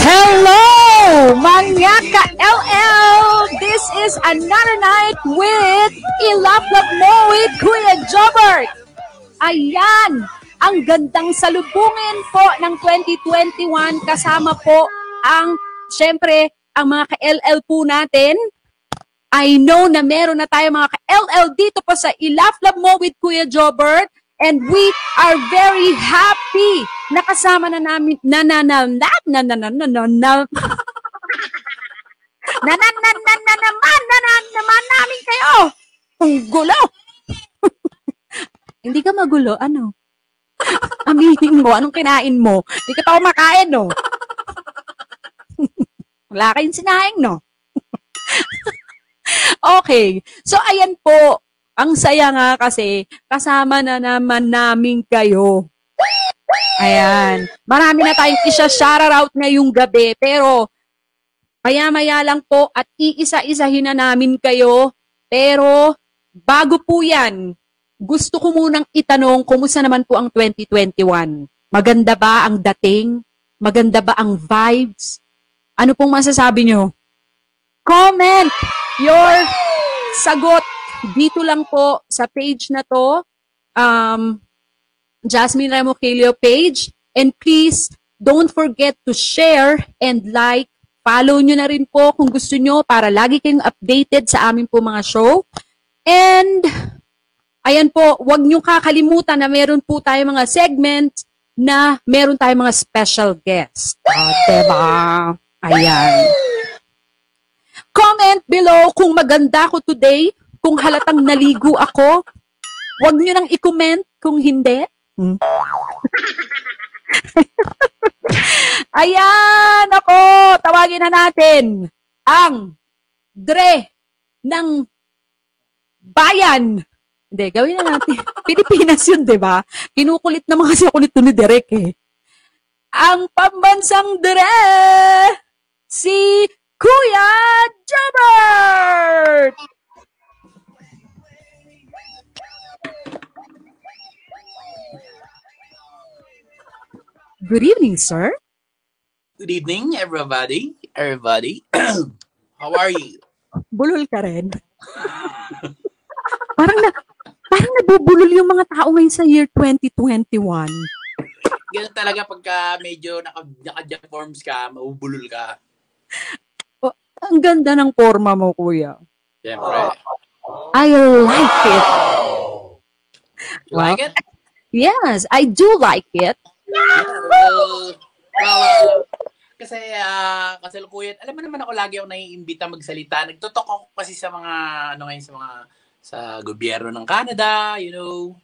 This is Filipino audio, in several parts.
Hello, mga ka-LL! This is another night with Ilaplap Mo with Kuya Jobert. Ayan, ang gandang salubungin po ng 2021 kasama po ang, syempre, ang mga ka-LL po natin. I know na meron na tayo mga ka-LL dito po sa Ilaplap Mo with Kuya Jobert. And we are very happy na kasama na namin naman namin kayo. Ang gulo. Hindi ka magulo, ano? Aminin mo, anong kinain mo? Hindi ka pa kumakain, no? Wala kayong sinaing, no? Okay. So, ayan po. Ang saya nga kasi, kasama na naman namin kayo. Ayan. Marami na tayong isa-shoutout ngayong gabi, pero maya-maya lang po at iisa-isahin na namin kayo. Pero bago po yan, gusto ko munang itanong, kumusta naman po ang 2021? Maganda ba ang dating? Maganda ba ang vibes? Ano pong masasabi nyo? Comment your sagot dito lang po sa page na to, Jasmine Remochelio page. And please, don't forget to share and like. Follow nyo na rin po kung gusto nyo para lagi kayong updated sa amin po mga show. And, ayan po, huwag nyo kakalimutan na meron po tayo mga segment na meron tayong mga special guest. Diba? Ayan. Comment below kung maganda ko today. Kung halatang naligo ako, huwag nyo nang i-comment kung hindi. Ayan, ako, tawagin na natin ang Dre ng Bayan. Hindi, gawin na natin. Pilipinas yun, diba? Kinukulit naman kasi ako nito ni Derek eh. Ang pambansang Dre, si Kuya Jobert! Good evening, sir. Good evening, everybody. How are you? Bulol ka rin. parang nabubulol yung mga tao ngayon sa year 2021. Ganun talaga pagka medyo naka-forms ka, mabubulol ka. Oh, ang ganda ng forma mo, kuya. Siyempre. I like it. You like it? Yes, I do like it. Kasi kasalukuyan, alam mo naman ako lagi ako naiimbita magsalita. Nagtutok ako kasi sa mga sa gobyerno ng Canada, you know.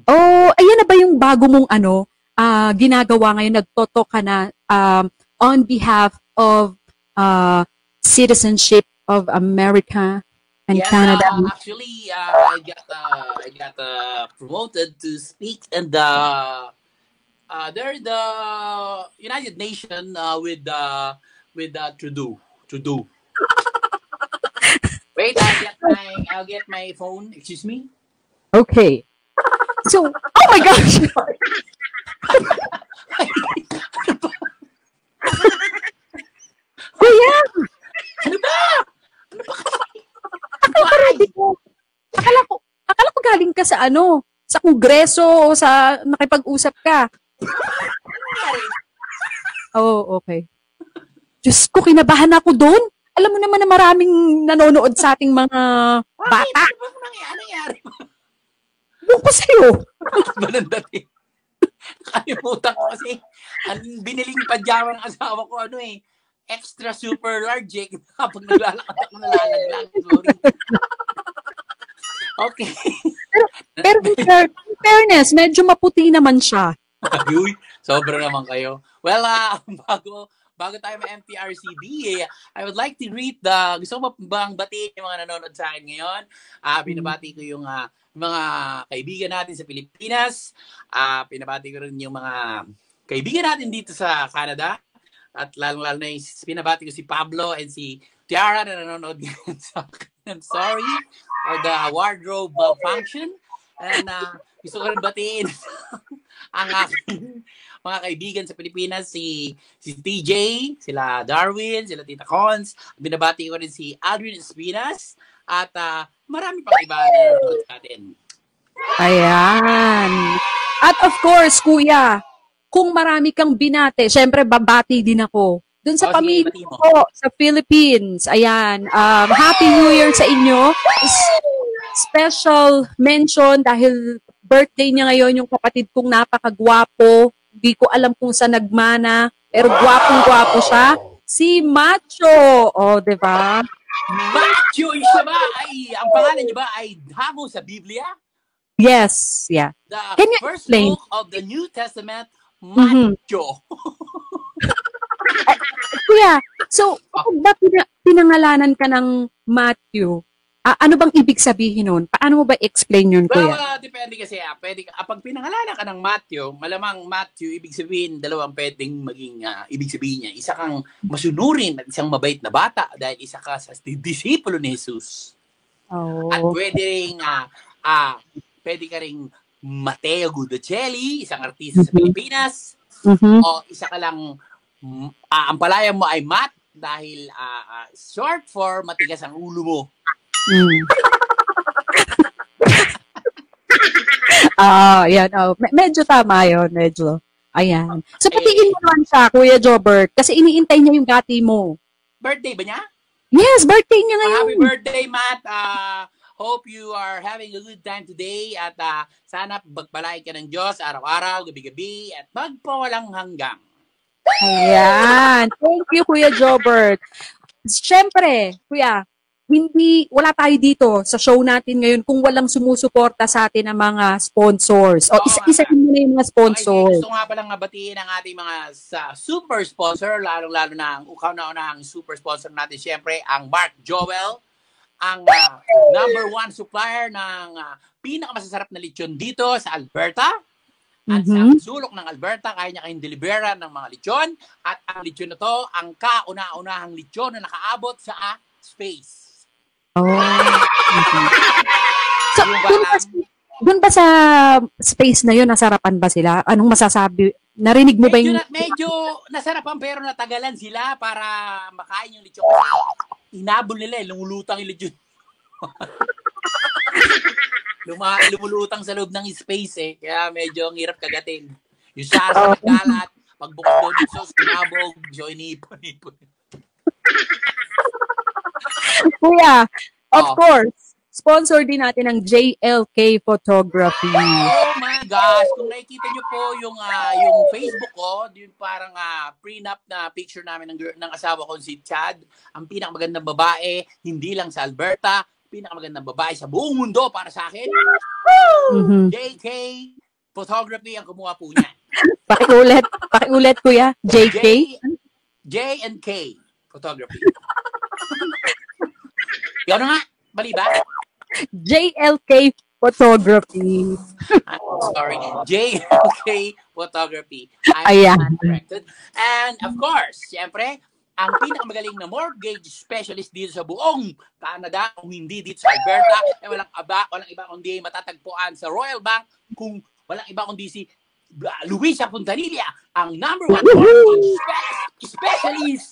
Oh, ayan na ba yung bago mong ginagawa ngayon? Nagtotok ka na on behalf of citizenship of America and Canada. Actually, I got promoted to speak in they're the United Nations with Trudeau. Wait, I'll get my phone. Excuse me. Okay. So, oh my gosh. Kuya! Ano ba? Akala ko galing ka sa sa kongreso o sa nakipag-usap ka. Oh, okay. Diyos ko, kinabahan ako doon. Alam mo naman na maraming nanonood sa ating mga bata. Ano nangyari? Doon ko sa'yo. Balang dati. Nakalimutan ko kasi ang biniling pajama ng asawa ko, extra super large eh. Kapag naglalakad ako nalalaglag. Sorry. Okay. Pero in fairness, medyo maputi naman siya. Uy, sobra naman kayo. Well, bago tayo ma-MTRCB, I would like to greet gusto ko bang batiin yung mga nanonood sa akin ngayon? Pinabati ko yung mga kaibigan natin sa Pilipinas. Pinabati ko rin yung mga kaibigan natin dito sa Canada. At lalong-lalo na pinabati ko si Pablo and si Tiara na nanonood ngayon sa akin. I'm sorry for the wardrobe malfunction. And gusto ko rin batiin ang aking mga kaibigan sa Pilipinas, si TJ, sila Darwin, sila Tita Cons. Binabati ko rin si Adrian Espinas at marami pang iba na nanonood sa atin. Ayan. At of course, Kuya, kung marami kang binate, syempre babati din ako. Doon sa pamilya ko sa Philippines. Ayan. Happy New Year sa inyo. Special mention dahil birthday niya ngayon yung kapatid kong napakagwapo. Hindi ko alam kung saan nagmana, pero gwapong-gwapo siya. Si Macho. O, diba? Macho, siya ba? Ang pangalan niya ba ay hango sa Biblia? Yes, yeah. The first book of the New Testament, Macho. Kuya, so, kung ba pinangalanan ka ng Matthew, ano bang ibig sabihin nun? Paano mo ba explain yun, Kuya? Well, depende kasi. Pag pinangalanan ka ng Matthew, malamang Matthew, ibig sabihin, dalawang pwedeng maging ibig sabihin niya. Isa kang masunurin at isang mabait na bata dahil isa ka sa disipulo ni Jesus. Oh. At pwede ka ring Mateo Guidocelli, isang artista sa Pilipinas. O isa ka lang, ang palaya mo ay Matt dahil short for matigas ang ulo mo. Yan. Medyo tama yun, medyo. Ayan. So, patiin mo naman siya, Kuya Jobert, kasi iniintay niya yung bati mo. Birthday ba niya? Yes, birthday niya ngayon. Happy birthday, Matt. Hope you are having a good time today at sana magpalain ka ng Diyos araw-araw, gabi-gabi at magpawalang hanggang. Ayan. Thank you, Kuya Jobert. Siyempre, Kuya, wala tayo dito sa show natin ngayon kung walang sumusuporta sa atin ng mga sponsors. O, isa-isahin mo na yung mga sponsors. Okay, gusto nga palang batiin ang ating mga super sponsor, lalong-lalo na ang kauna-unahang super sponsor natin, siyempre, ang Mark Joel, ang number 1 supplier ng pinakamasasarap na lechon dito sa Alberta. At sa sulok ng Alberta, kaya niya kayong deliveran ng mga lechon. At ang lechon na to, ang kauna-unahang lechon na nakaabot sa space. Oh. So, dun ba sa space na yun, nasarapan ba sila? Anong masasabi? Narinig mo ba yung... Medyo nasarapan pero natagalan sila para makain yung lechon. Kasi inabol nila lumulutang yung lechon. Lumulutang sa loob ng space kaya medyo ang hirap kagatin. Yung sarsa nagkalat, pagbukas doon yung sauce, inabog, so inipon. Kuya, of course, sponsor din natin ng JLK Photography. Oh my gosh, kung nakikita nyo po yung Facebook ko, yung parang prenup na picture namin ng asawa ko si Chad, ang pinakamagandang babae, hindi lang sa Alberta, pinakamagandang babae sa buong mundo para sa akin. JK Photography ang kumuha po niya. Pakiulit, Kuya. JK? J&K Photography. Yan nga, mali ba? JLK Photography. I'm sorry. JLK Photography. I'm corrected. And of course, siyempre, ang pinakamagaling na mortgage specialist dito sa buong Canada, kung hindi dito sa Alberta, walang iba kundi matatagpuan sa Royal Bank, kung walang iba kundi si Luisa Puntanilla, ang number 1 mortgage specialist.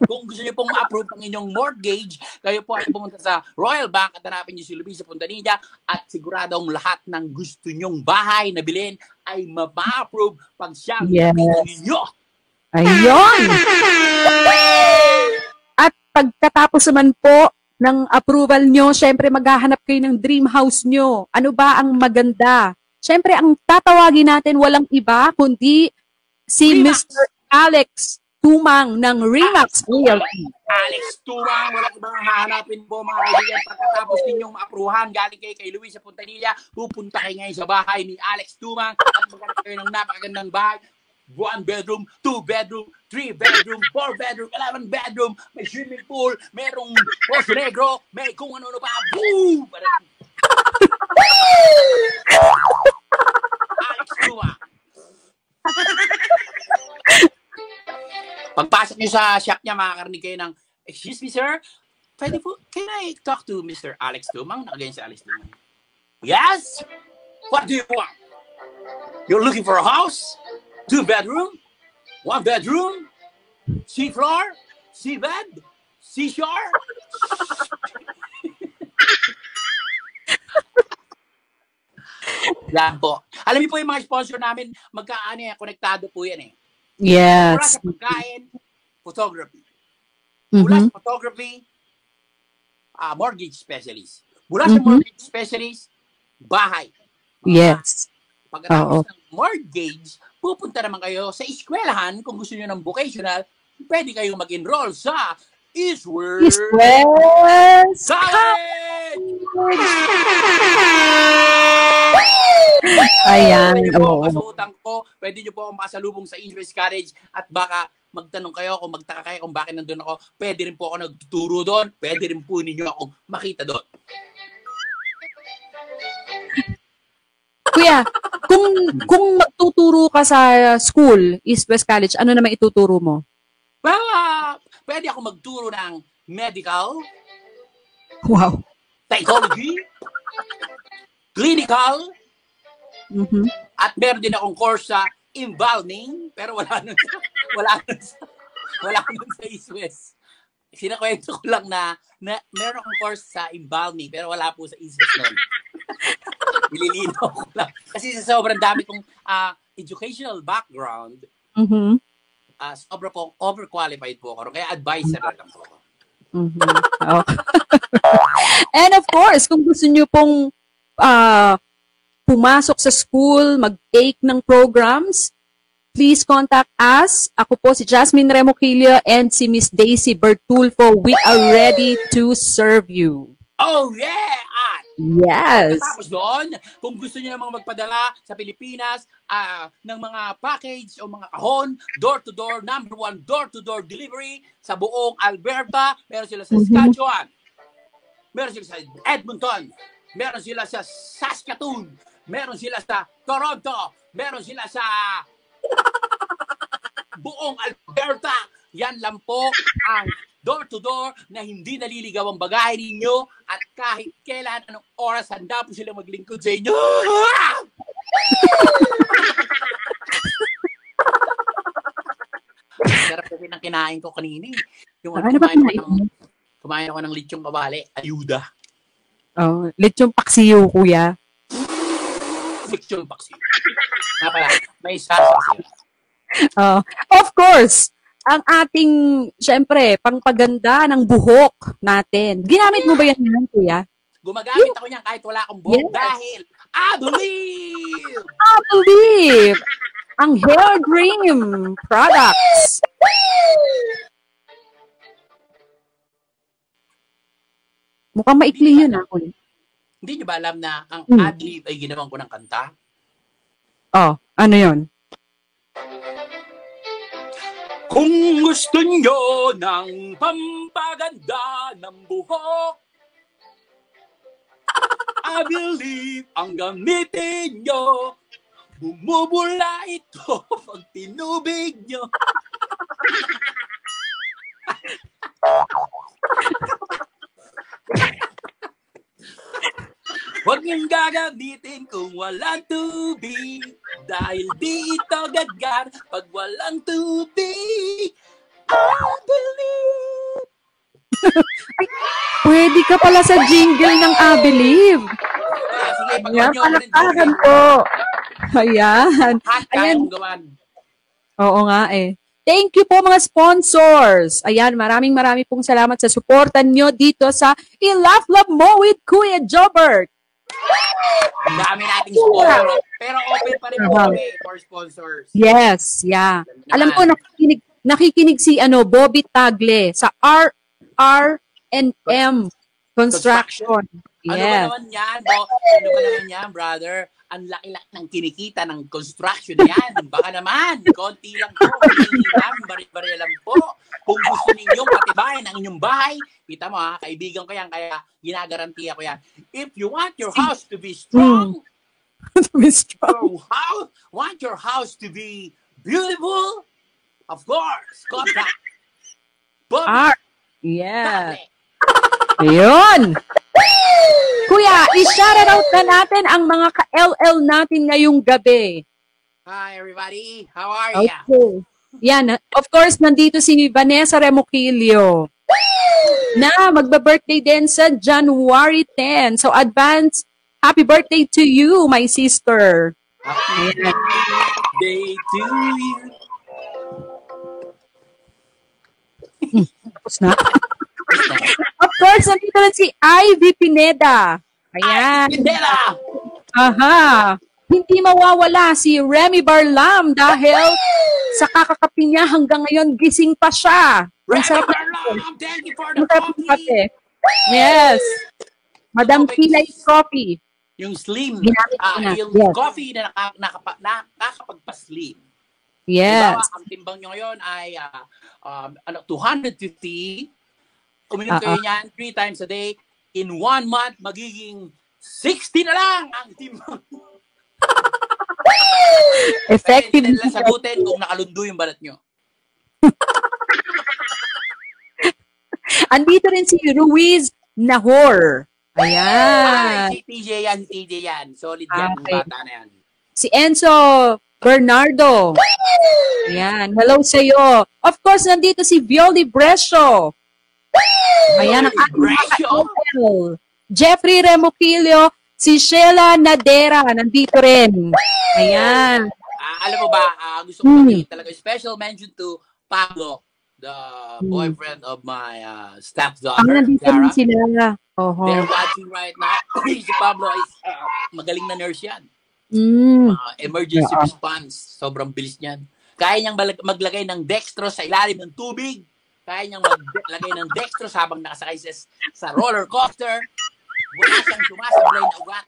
Kung gusto niyo pong ma-approve ang inyong mortgage, kayo po ay pumunta sa Royal Bank at hanapin niyo si Luisa Puntanilla at siguradong lahat ng gusto nyong bahay na bilhin ay ma-approve pag siyang napitan ninyo. Ayun! At pagkatapos naman po ng approval nyo, syempre maghahanap kayo ng dream house nyo. Ano ba ang maganda? Syempre, ang tatawagin natin walang iba kundi si Remax. Mr. Alex Tumang ng Remax Realty. Alex Tumang, walang ibang hahanapin po mga kaibigan. Pagkatapos ninyong ma-apruhan, galing kayo kay Luisa Puntanilla, pupunta kayo ngayon sa bahay ni Alex Tumang at maghanap kayo ng napakagandang bahay. 1 bedroom, 2 bedroom, 3 bedroom, 4 bedroom, 11 bedroom, may swimming pool, merong post negro, may kung ano-ano pa. Boom! Alex Tumang. Pagpasok niyo sa shop niya, makakarinig kayo ng, "Excuse me, sir? Pwede po, can I talk to Mr. Alex Tumang?" Nakaganyan si Alex Tumang. "Yes? What do you want?" You're looking for a house? 2 bedroom? 1 bedroom? Sea floor? Sea bed? Seashore? Yan po. Alam niyo po yung mga sponsor namin, konektado po yan eh. Mula Yes. sa pagkain, photography. Mula sa photography, mortgage specialist. Mula sa mortgage specialist, bahay. Yes. Pagkatapos ng mortgage, pupunta naman kayo sa eskwelahan kung gusto niyo ng vocational, pwede kayong mag-enroll sa Eastward West College! Ayan. Pwede niyo po Oo. kasuotan ko, pwede niyo po akong makasalubong sa Eastward College at baka magtanong kayo kung magtaka kayo kung bakit nandun ako, pwede rin po ako nagtuturo doon, pwede rin po ninyo akong makita doon. Kuya, kung magtuturo ka sa school, East West College, ano naman ituturo mo? Well, pwede ako magturo ng medical, Wow. psychology, clinical, at meron din akong course sa embalming, pero wala nun sa East West. Sinakwento ko lang na meron akong course sa embalming, pero wala po sa East West nun. Nililinaw ko lang. Kasi sa sobrang dami kong educational background, sobra pong overqualified po ako. Kaya advisor lang po ako. Oh. And of course, kung gusto nyo pong pumasok sa school, mag-take ng programs, please contact us. Ako po si Jasmine Remoquillo and si Miss Daisy Bertulfo. We are ready to serve you. Oh, yeah! At Yes. tapos doon, kung gusto niyo namang magpadala sa Pilipinas ng mga package o mga kahon, door-to-door, number 1 door-to-door delivery sa buong Alberta, meron sila sa Saskatchewan, meron sila sa Edmonton, meron sila sa Saskatoon, meron sila sa Toronto, meron sila sa buong Alberta. Yan lang po ang door-to-door na hindi naliligaw ang bagay ninyo at kahit kailan, anong oras, handa po sila maglingkod sa inyo. Sarap kasi ng kinain ko kanina. Yung Ano ba kinain? kumain ako ng lechong kabali, ayuda. Oh, lechong paksiyo, kuya. Lechong paksi. Nga pala, may sasa sila. Of course, ang ating, syempre, pangpaganda ng buhok natin. Ginamit mo ba yan naman, kuya? Gumagamit ako niyan kahit wala akong buhok Yes. dahil I believe! I believe! Ang Hair Dream products. Mukhang maikli yun, kuya. Hindi niyo ba alam na ang ad-lib ay ginawan ko ng kanta? Oh, ano yun? Kung gusto nyo ng pampaganda ng buhok, I believe ang gamitin nyo. Bumubula ito pag tinubig nyo. Huwag niyong gagamitin kung walang tubig dahil di ito gagar pag walang tubig. I believe. Pwede ka pala sa jingle ng I Believe. Sige, Ayan, pag-on nyo ako rin. palakpakan po. Ayan. Kaya kong gawan. Oo nga eh. Thank you po mga sponsors. Ayan, maraming pong salamat sa suportan nyo dito sa I-Laugh Love Mo with Kuya Jobert. Ang dami nating sponsor. Pero open pa rin po kami for sponsors. Yes, yeah. Alam ko, nakikinig si Bobby Tagle sa R&M Construction. Ano ba Yes. naman yan, Ano ba naman yan, brother? Ang laki-laki ng kinikita ng construction na yan. Baka naman, konti lang po. Bari-bari lang po. Kung gusto ninyong patibayan ang inyong bahay, kita mo kaibigan ko yan, kaya ginagarantiya ko yan. If you want your house to be strong, want your house to be beautiful, of course, contact Bobby. Yeah. Ayun. Kuya, i-shoutout na natin ang mga ka-LL natin ngayong gabi. Hi, everybody. How are ya? Okay. Yan. Of course, nandito si Vanessa Remoquilio na magba-birthday din sa January 10. So, advance happy birthday to you, my sister. Happy birthday to you. Tapos na. Of course, nandito rin si Ivy Pineda. Ayan. Pineda! Aha. Hindi mawawala si Remy Barlam dahil sa kakakapi niya hanggang ngayon gising pa siya. Ang sarap na. Thank you for the Ang sarap ng coffee. kape. Yes. Madam Pilay Coffee. Yung slim. Ginamit ko na. Yung Yes. coffee na nakakapagpa-slim. Yes. Diba, ang timbang nyo ngayon ay 250. Uminom kayo niyan 3 times a day. In 1 month, magiging 60 na lang ang timbang. Effective. Pwede nila sagutin kung nakalundo yung balat nyo. Andito rin si Ruiz Nahor. Ayan. Si TJ yan, si TJ yan. Solid yan, yung bata na yan. Si Enzo Bernardo. Ayan. Hello sa iyo. Of course, nandito si Violi Brescio. Ayan ang ating mga ka-LL. Jeffrey Remoquilio. Si Sheila Nadera, nandito rin. Ayan. Alam mo ba, gusto ko sabihin talaga, special mention to Pablo, the boyfriend of my stepdaughter, Nandito Sarah. rin sila. They're watching right now. Si Pablo is magaling na nurse yan. Emergency response. Sobrang bilis niyan. Kaya niyang maglagay ng dextrose sa ilalim ng tubig. Kaya niyang maglagay ng dextrose habang nakasakay sa roller coaster. Wala siyang sumasablay na ugat.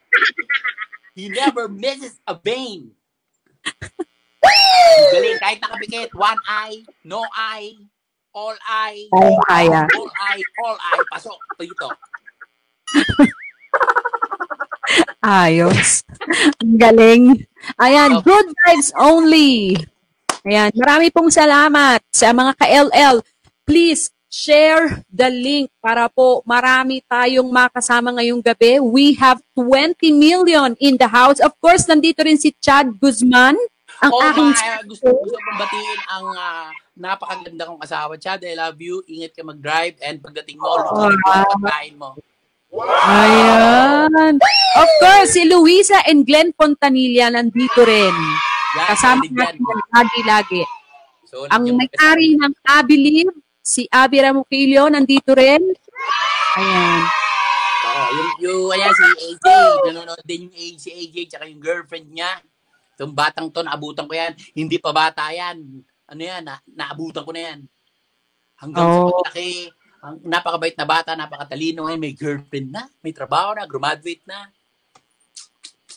He never misses a vein. Galing, kahit nakapikit, 1 eye, no eye, all eye, all eye, pasok, dito. Ayos. Ang galing. Ayan, good vibes only. Ayan, marami pong salamat sa mga ka-LL. Please, share the link para po marami tayong makasama ngayong gabi. We have 20 million in the house. Of course, nandito rin si Chad Guzman. Ang aking gusto kong batiin ang napakaganda kong asawa. Chad, I love you. Ingat ka mag-drive and pagdating mo, pagkain mo. Ayan. Of course, si Luisa and Glenn Fontanilla nandito rin. Kasama natin lagi-lagi. Ang may-ari ng Abilive, si Abby Remoquilio, nandito rin. Ayan. Ayan, si AJ. Nanonood din si AJ tsaka yung girlfriend niya. Itong batang to, naabutan ko yan. Hindi pa bata yan. Ano yan, naabutan ko na yan. Hanggang sa paglaki, ang napakabait na bata, napakatalino ngayon, may girlfriend na, may trabaho na, graduate na.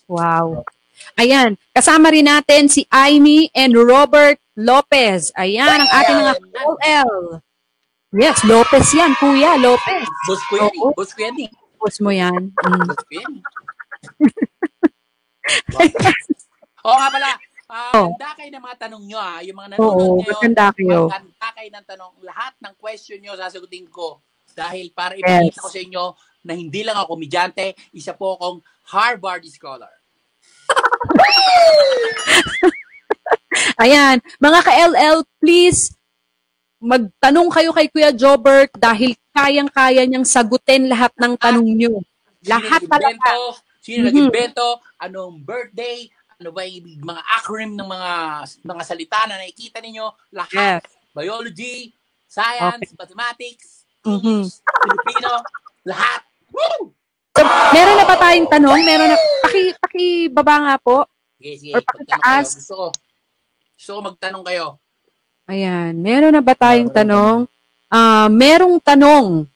Wow. Ayan, kasama rin natin si Aimee and Robert Lopez. Ayan, ang ating mga LL. Yes, Lopez yan, Kuya, Lopez. Boss ko yan, boss ko yan. Boss mo yan. Boss ko yan. Oo nga pala, handa kayo ng mga tanong nyo yung mga nanonood ngayon. Handa kayo. Handa kayo ng tanong. Lahat ng question nyo sasagutin ko. Dahil para ipakita ko sa inyo na hindi lang ako komedyante, isa po akong Harvard scholar. Ayan, mga ka-LL, please, magtanong kayo kay Kuya Jobert dahil kayang-kaya niyang sagutin lahat ng tanong nyo. Lahat talaga. Sino nag-invento? Anong birthday? Ano ba yung mga acronym ng mga salita na nakikita ninyo? Lahat. Yes. Biology, science, mathematics, English, Filipino, lahat. Woo! So, meron na ba tayong tanong? Meron na. Pakibaba nga po. Sige. Or pakitaas. Gusto ko magtanong kayo. Ayan. Meron na ba tayong tanong? Merong tanong.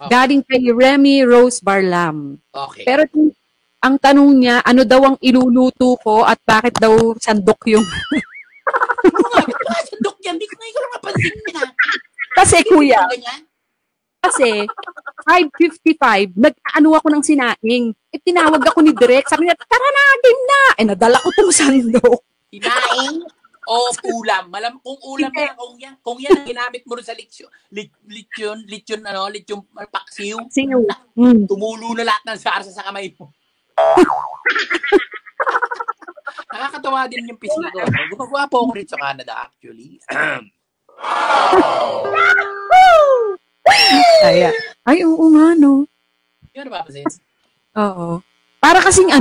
Galing kay Remy Rose Barlam. Okay. Pero ang tanong niya, ano daw ang iluluto ko at bakit daw sandok yung... Sandok yan? Hindi ko napansin na. Kasi kuya, kasi 5:55, nag-ano ako ng sinaing. Tinawag ako ni Direk. Sabi niya, tara na, game na. Nadala ko tong sandok. Sinaing? O ulam. Kung ulam kung yan ang ginamit mo rin sa lechon paksiw. Tumulo na lahat ng sarsa sa kamay mo. Nakakatawa din yung pisngi ko. Gumagawa po ako rin sa Canada actually. Ay, oo nga, no? Yun na papasin? Oo. Para kasing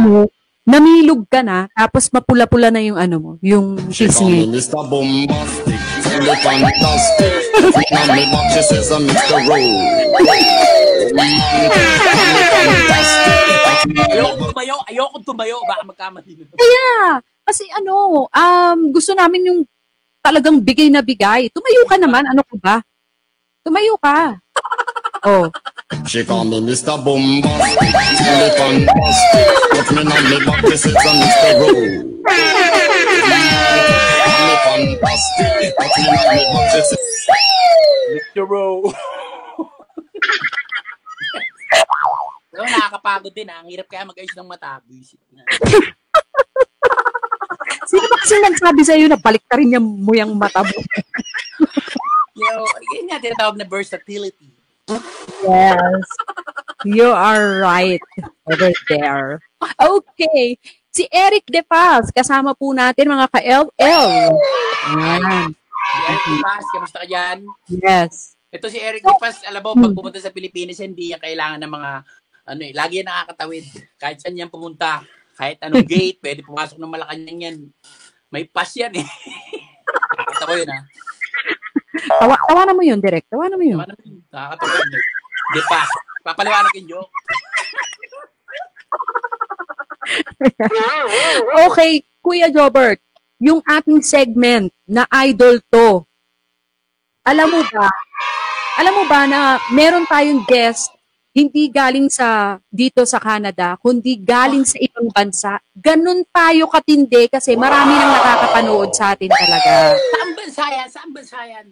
namilog ka na, tapos mapula-pula na yung mo, yung pisngi. Mr. Bombastic, fully fantastic. Mommy Box says I'm Mr. Rowe. Ayoko tumayo, baka magkamali. Kaya, kasi gusto namin yung talagang bigay na bigay. Tumayo ka naman, ano ko ba? Tumayo ka. Oh. She call me Mr. Bombastic, fully fantastic. Put me on me back, this is a Mr. Rowe. Fully fantastic, put me on me back, this is Mr. Rowe. So, nakakapagod din. Ang hirap kaya mag-ayos ng mata. Sino ba kasi nagsabi sa'yo na balik ka rin mo yung mata mo? Yun nga tinatawag na versatility. Yes. You are right over there. Okay. Si Eric De Paz, kasama po natin mga ka-LL. Ayan. Eric De Paz, kamusta ka dyan? Yes. Ito si Eric De Paz, alam mo, pag pumunta sa Pilipinas, hindi yan kailangan ng mga, lagi yan nakakatawid. Kahit saan yan pumunta, kahit anong gate, pwede pumasok ng Malacanang yan. May pass yan eh. Nakakatawa yun ha. Tawanan mo yun, direct. Tawanan mo yun. Nakakatawa yun. De Paz. Papaliwanag yung joke. Okay, Kuya Jobert, yung ating segment na idol to, alam mo ba na meron tayong guest hindi galing dito sa Canada, kundi galing sa ibang bansa. Ganun tayo katindi kasi marami nang nakakapanood sa atin talaga. Saan bansa yan?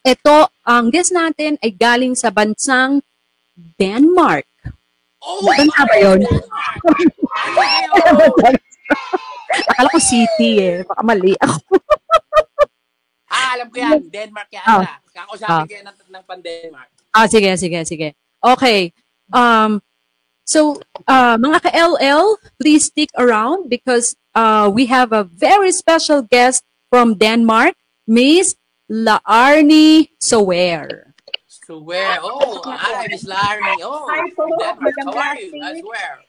Ito, ang guest natin ay galing sa bansang Denmark. Oh, bansa ba yun? Akala ko city eh. Baka mali ako. Alam ko yan. Denmark yan. Kakausapin kayo ng pan-Denmark. Sige. Okay. So, mga ka-LL, please stick around because we have a very special guest from Denmark, Miss Laarni Sower. Sower. Oh, hi, Miss Laarni. Oh, hi po. Denmark. How are you? I swear.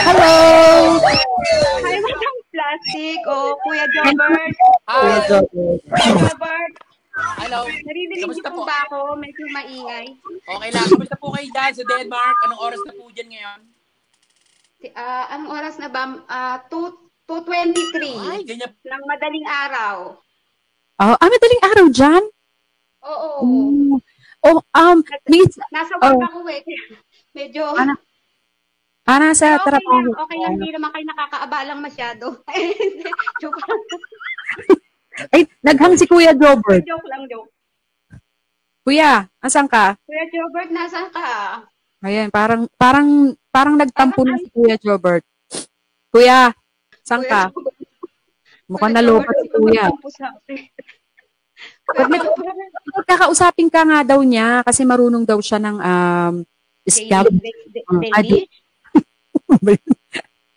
Hello! Hi, Madam Plastic. Oh, Kuya Jobert. Hi. Kuya Jobert. Hello. Naririnig niyo po ba ako? Medyo maingay. Okay lang. Kamusta po kayo dyan sa Denmark? Anong oras na po dyan ngayon? Anong oras na ba? 2:23. Ay, ganyan. Ng madaling araw. Madaling araw dyan? Oo. Miss... Nasa work ako eh. Medyo... nasa trabaho. Okay lang. Hindi naman kayo nakakaabalang masyado. Joke lang. Ay, naghang si Kuya Jobert. Joke lang. Kuya, asan ka? Kuya Jobert, nasan ka? Ayan, parang nagtampo na si Kuya Jobert. Kuya, asan ka? Mukhang nalobat si Kuya. Kakausapin ka nga daw niya kasi marunong daw siya ng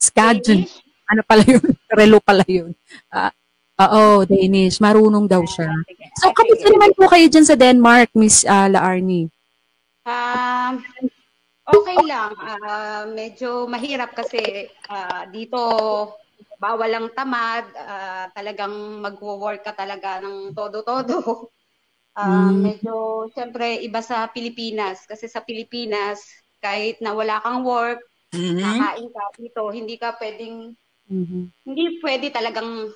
Skadgen. Ano pala yun? Relo pala yun. Danish. Marunong daw siya. So, kamusta naman po kayo dyan sa Denmark, Miss Laarni? Okay lang. Medyo mahirap kasi dito bawal ang tamad. Talagang mag-work ka talaga ng todo-todo. Medyo, siyempre, iba sa Pilipinas. Kasi sa Pilipinas, kahit na wala kang work, kakain ka dito, hindi ka pwedeng, hindi pwede talagang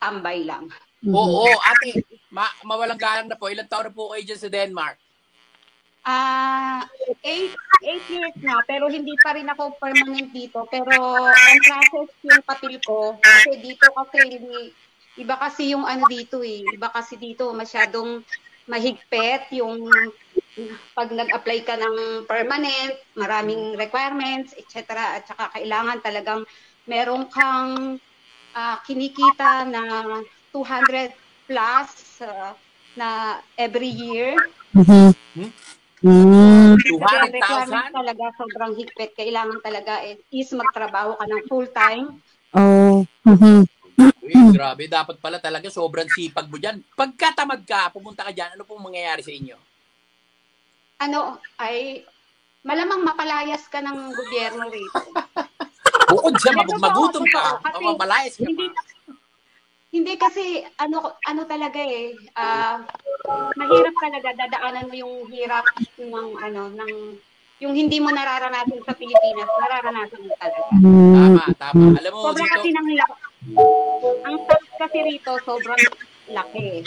tambay lang. Oo, ate, mawalang galang na po. Ilang taon na po kayo dyan sa Denmark? 8 years na, pero hindi pa rin ako permanent dito. Pero on process yung papel ko. Kasi dito kasi iba kasi yung dito eh. Iba kasi dito masyadong mahigpit yung pag nag-apply ka ng permanent, maraming requirements, etc. At saka kailangan talagang meron kang kinikita na 200 plus na every year. $200,000? Talaga sobrang higpit. Kailangan talaga is magtrabaho ka ng full-time. Uy, grabe. Dapat pala talaga sobrang sipag mo dyan. Pagkatamad ka, pumunta ka dyan, ano pong mangyayari sa inyo? Malamang mapalayas ka ng gobyerno rito. Bukod sa magutom ka, mapalayas ka pa. Hindi kasi, talaga mahirap talaga, dadaanan mo yung hirap yung hindi mo nararanasan sa Pilipinas, nararanasan mo talaga. Tama. Alam mo, sobrang dito, kasi ang tax kasi rito, sobrang laki.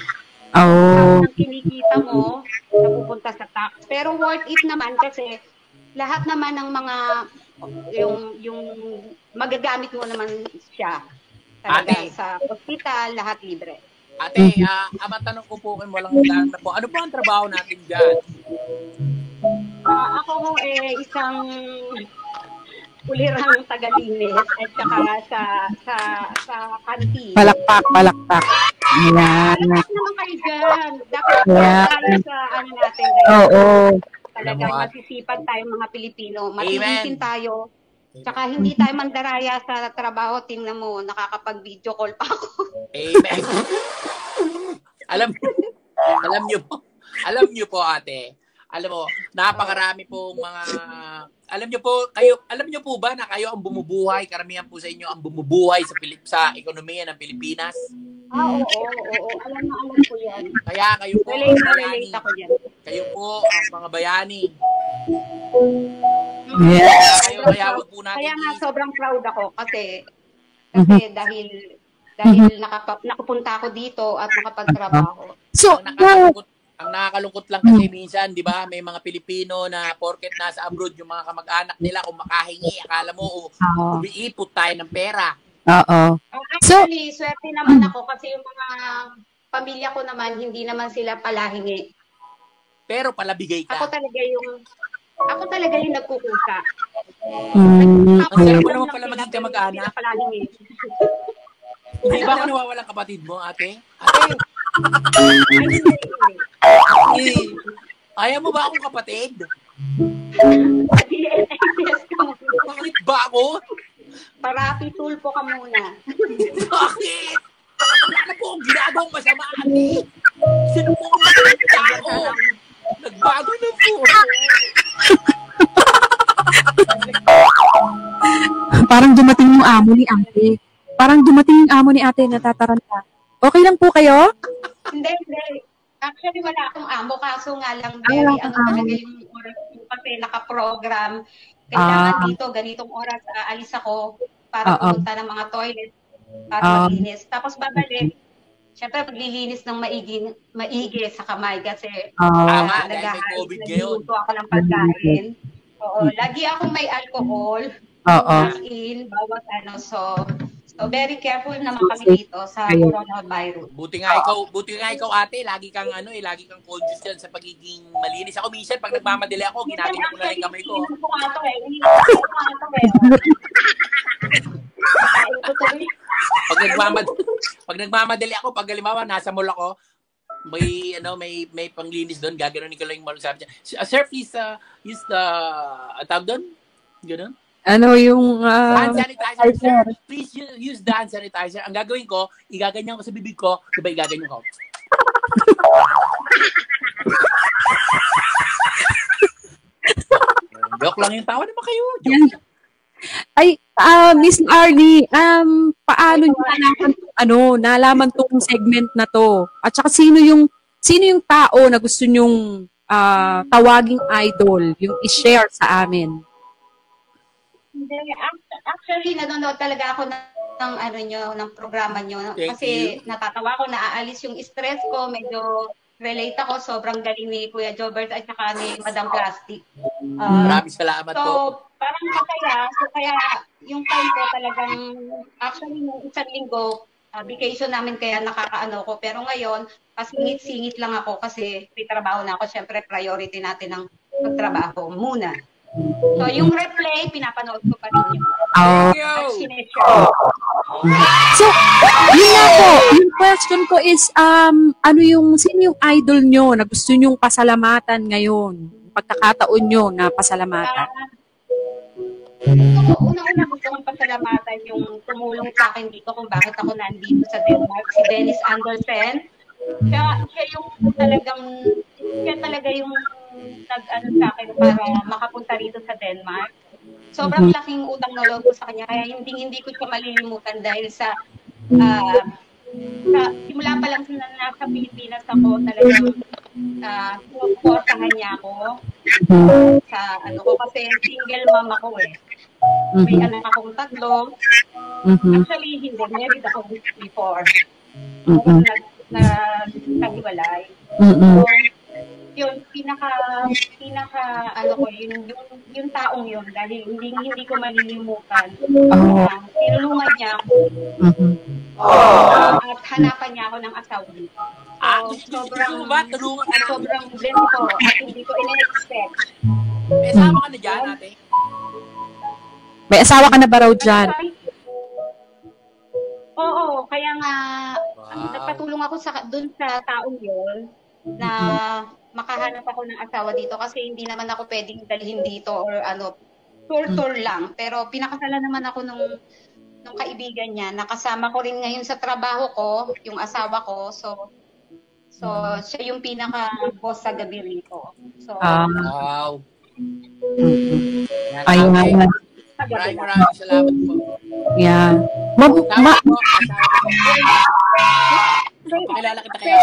Ang kinikita mo, napupunta sa tax. Pero worth it naman kasi lahat naman ng mga, yung magagamit mo naman siya. Talaga, sa hospital, lahat libre. Ate, matanong ko po, walang lang na po. Ano po ang trabaho natin dyan? Ako ho isang ulirang tagalinis at saka sa kantin. Palakpak. Ayan. Palakpak naman kayo dyan. Dapat tayo sa natin. Talagang masisipag tayong mga Pilipino. Matilisin tayo. Tsaka hindi tayo mandaraya sa trabaho. Tingnan mo, nakakapag-video call pa ako. Amen. Alam niyo po ate, alam mo, napakarami pong mga, alam niyo po ba na kayo ang bumubuhay, karamihan po sa inyo ang bumubuhay sa ekonomiya ng Pilipinas? Oo. Alam ko yan. Kaya kayo po, relate ako yan. Kayo po ang mga bayani. Kaya wag po natin. Kaya nga sobrang proud ako kasi dahil nakapunta ako dito at nakapagtrabaho. So, ang nakakalungkot lang kasi minsan, di ba, may mga Pilipino na porket nasa abroad yung mga kamag-anak nila kung makahingi, akala mo umiipot tayo ng pera. Actually, swerte naman ako kasi yung mga pamilya ko naman, hindi naman sila palahingi. Pero palabigay ka. Ako talaga yung nagkukusa. Ang sarap mo naman pala maging kamag-anak. Hindi ba ako nawawalang kapatid mo, ate? Ayaw mo ba akong kapatid? Bakit ba ako? Parapi tulpo ka muna. Bakit? Wala po akong ginagawang masama, ate. Sino po akong makakita ako? Nagbago na po. Parang dumating yung amo ni ate. Natataranta. Okay lang po kayo? Hindi. Actually, wala akong amo. Kaso nga lang, talaga yung oras kasi nakaprogram. Kailangan dito, ganitong oras, aalis ako para pumunta ng mga toilet para maglinis. Tapos babalik. Siyempre, paglilinis ng maigi sa kamay kasi nagluto ako ng pagkain. Lagi akong may alcohol. Bawat So very careful naman kami dito sa coronavirus. Buti nga ikaw ate, lagi kang conscious dyan sa pagiging malinis. Ako minsan pag nagmamadali ako, ginagawa ko na lang kamay ko. Pag nagmamadali ako, pag halimbawa nasa mall ako, may panglinis doon, gaganonin ko lang yung mall, sabi niya. Sir, please use the tawag doon? Ganun? Yung hand sanitizer. Please use the hand sanitizer. Ang gagawin ko, igaganyan ko sa bibig ko, diba igaganyan ko? Joke lang yung tawa naman kayo. Joke. Ay, Miss Arnie, paano niyo nalaman tong segment na to? At saka sino yung tao na gusto nyong tawaging idol, yung i-share sa amin? Actually, nanonood talaga ako ng programa nyo. Kasi natatawa ko, naaalis yung stress ko, medyo relate ako, sobrang galing ni Kuya Jobert at saka ni Madam Plastic. Maraming salamat po. So, parang masaya. So, kaya yung time ko talagang, actually, nung isang linggo, vacation namin kaya nakakaano ko. Pero ngayon, pasingit-singit lang ako kasi may trabaho na ako. Siyempre, priority natin ang magtrabaho muna. So, yung replay, pinapanood ko pa rin yun. Thank you! So, yun nga po, yung question ko is, sino yung idol nyo na gusto nyong pasalamatan ngayon? Pagkakataon nyo na pasalamatan? Una-una gusto kong pasalamatan yung tumulong sa akin dito kung bakit ako nandito sa Denmark, si Dennis Andersen. Siya talaga yung nag-ano sa akin para makapunta rito sa Denmark. Sobrang laking utang na loob ko sa kanya, kaya hindi ko siya malilimutan dahil sa simula pa lang sila nasa Pilipinas ako, talagang suportahan niya ako sa kasi single mom ako eh. May anak akong 3. Actually, hindi. Married ako before. Naghiwalay. So, yun, yung taong yun, dahil hindi ko malilimutan. Tinulungan niya ako. At hanapan niya ako ng asawa. So, sobrang blessed ko at hindi ko in-expect. May asawa ka na dyan, ate? May asawa ka na ba raw dyan? Oo, kaya nga nagpatulong ako dun sa taong yun na makahanap ako ng asawa dito kasi hindi naman ako pwedeng dalhin dito or tour lang. Pero pinakasalan naman ako nung kaibigan niya. Nakasama ko rin ngayon sa trabaho ko, yung asawa ko. So siya yung pinaka-boss sa gabi rito. So, wow. Ayun. Maraming salamat po. Yeah. Pakilala kita kaya.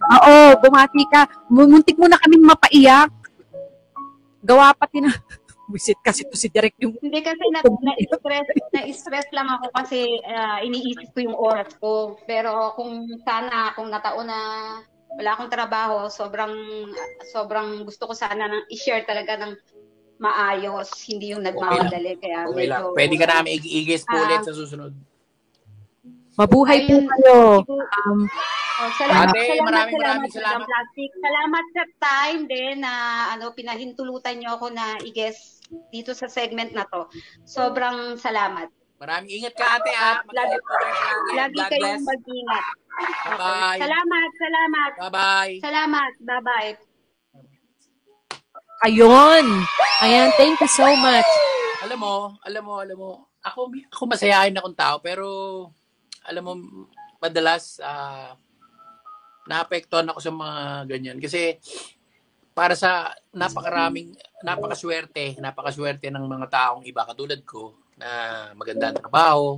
Oo, bumati ka. Muntik mo na kaming mapaiyak. Gawa pati na. Visit kasi to si Direk yung... Hindi kasi na-stress lang ako kasi iniisip ko yung oras ko. Pero kung nataon na wala akong trabaho, sobrang gusto ko sana i-share talaga ng maayos, hindi yung nagmamadali. Kaya medyo... Pwede ka namin i-guess po ulit sa susunod. Mabuhay po kayo. Maraming salamat. Salamat sa time din na pinahintulutan niyo ako na i-guess dito sa segment na to. Sobrang salamat. Maraming ingat ka, ate. Lagi kayong mag-ingat. Bye. Salamat. Bye-bye. Salamat. Bye-bye. Ayun. Ayan, thank you so much. Alam mo, ako masayahin akong tao, pero alam mo, madalas naapektuhan ako sa mga ganyan. Kasi para sa napakaswerte ng mga taong iba katulad ko na maganda ang trabaho,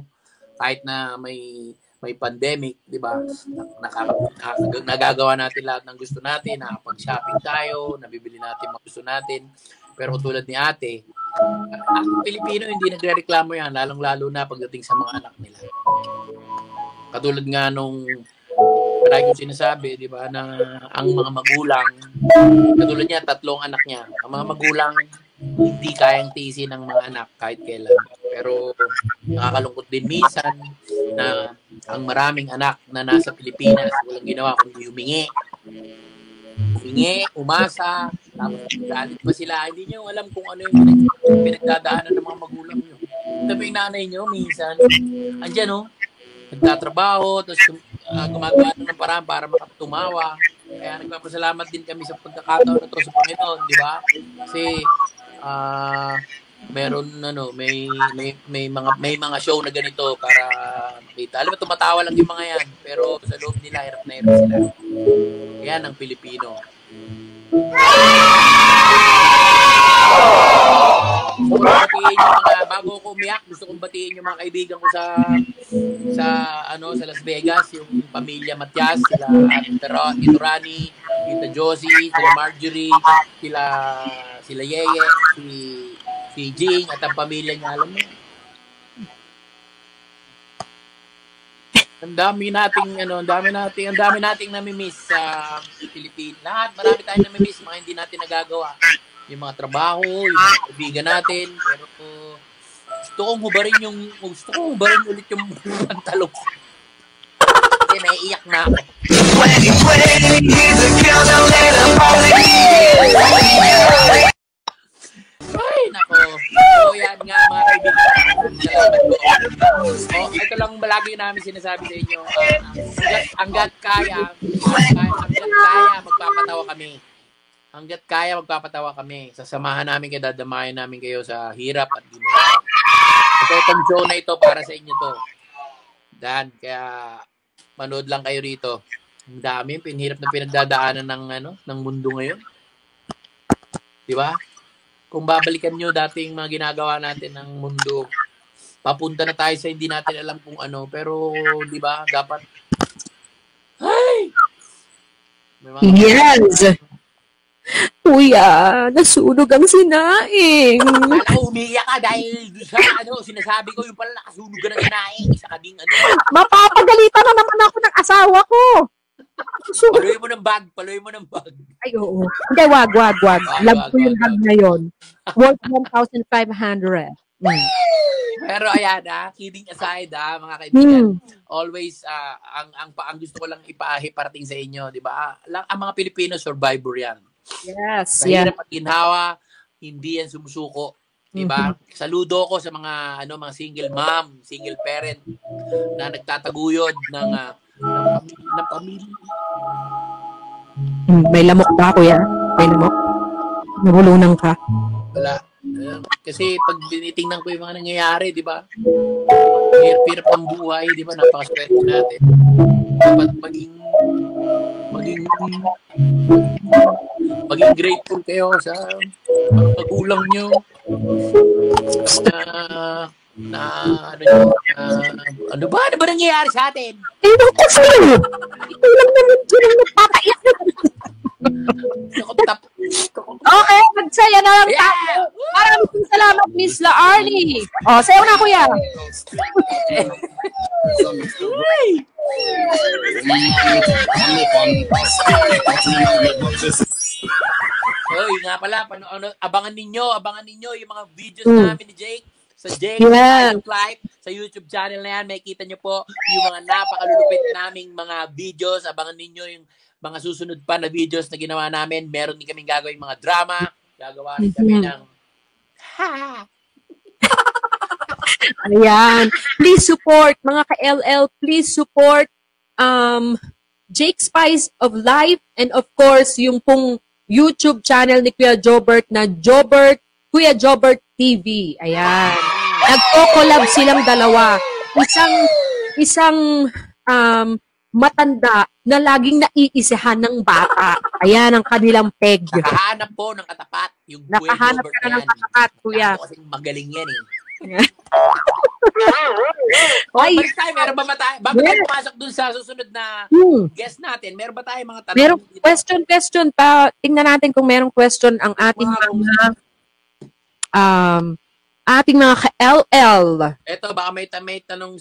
kahit na may pandemic, di ba? Nagagawa natin lahat ng gusto natin, nakapag-shopping tayo, nabibili natin mga gusto natin. Pero tulad ni ate, ang Pilipino hindi nagrereklamo yan, lalong-lalo na pagdating sa mga anak nila. Katulad nga nung palagi kong sinasabi, di ba, na ang mga magulang, katulad niya, 3 anak niya, ang mga magulang hindi kayang tiisin ng mga anak kahit kailan. Pero nakakalungkot din minsan na ang maraming anak na nasa Pilipinas walang ginawa kundi humingi, umasa, tapos galit pa sila. Hindi nyo alam kung ano yung pinagdadaanan ng mga magulang nyo. Sabi yung nanay nyo, minsan, andyan nagtatrabaho, tapos gumagawa ng paraan para makatumawa. Kaya nagpapasalamat din kami sa pagkakataon na to sa Panginoon, di ba? Kasi meron may mga show na ganito para kita. Alam mo, tumatawa lang yung mga yan, pero sa loob nila hirap na hirap sila. Yan ang Pilipino. Bago ko umiyak, gusto kong batiin yung mga kaibigan ko sa Las Vegas, yung pamilya Matias, sila Tito Rani, Tita Josie, sila Marjorie, sila Yeye, si Jing at ang pamilya niya, alam mo. Ang dami nating nami-miss sa Pilipinas. Lahat, marami tayong nami-miss, mga hindi natin nagagawa. Yung mga trabaho, yung mga kaibigan natin. Pero gusto kong hubarin ulit yung pantalong ko. Kasi naiiyak na ako. Ay, nako. So, yan nga mga kaibigan. Salamat po. palagi namin sinasabi sa inyo, hanggat kaya, magpapatawa kami. Hanggat kaya, magpapatawa kami. Sasamahan namin kayo, dadamayan namin kayo sa hirap at ginhawa. So, itong show na ito, para sa inyo to. Dan, kaya manood lang kayo rito. Ang dami, pinhirap na pinagdadaanan ng mundo ngayon. Di ba? Kung babalikan nyo dating mga ginagawa natin ng mundo, papunta na tayo sa hindi natin alam kung ano. Pero, di ba, dapat, ay! Yes! Kuya, nasunog ang sinaing. Kala ko umiiyak ka dahil sa sinasabi ko yung pala nakasunog ka ng sinaing. Isa ka ding Mapapagalitan na naman ako ng asawa ko. Paluin mo ng bag. Ay, oo. Hindi, wag. Love ko yung bag na yun. Worth 1,500. Pero ayan, kidding aside, mga kaibigan, always, ang gusto ko lang iparating sa inyo, di ba? Ang mga Pilipino, survivor yan. Yes. Sa hirap at ginhawa, hindi yan sumusuko. Diba? Saludo ko sa mga mga single mom, single parent na nagtataguyod ng pamilya. May lamok ba, kuya? May lamok? Nabulunan ka? Wala. Kasi pag tinitingnan ko yung mga nangyayari, di ba? Hirap ang buhay, di ba? Napakaswerte natin. Dapat maging grateful kayo sa mga magulang nyo ano ba nangyayari sa atin? Naku, sa'yo! Ito lang naman dyan ang nagpapait. Okay, magsaya na lang tayo. Maraming salamat, Miss Laarni. Sayo na, kuya. Oy, nga pala, abangan ninyo yung mga videos namin ni Jake sa Jake Life sa YouTube channel na yan. Makikita nyo po yung mga napakalulupit naming mga videos. Abangan ninyo yung mga susunod pa na videos na ginawa namin. Meron din kaming gagawin mga drama. Gagawa rin kami ng Ayan. Please support, mga ka-LL, please support Jake Spice of Life and of course, yung pong YouTube channel ni Kuya Jobert na Kuya Jobert TV. Ayan. Nagko-collab silang dalawa. Isang matanda na laging naiisihan ng bata. Ayan ang kanilang peg. Nakahanap po ng katapat. Yung nakahanap ka na ng katapat, kuya. Kasi magaling yan eh. Ay, meron ba tayo? Bago tayo pumasok dun sa susunod na guest natin, meron ba tayo mga tanong? Merong question pa. Tingnan natin kung merong question ang ating mga ka-LL. Eto, baka may tanong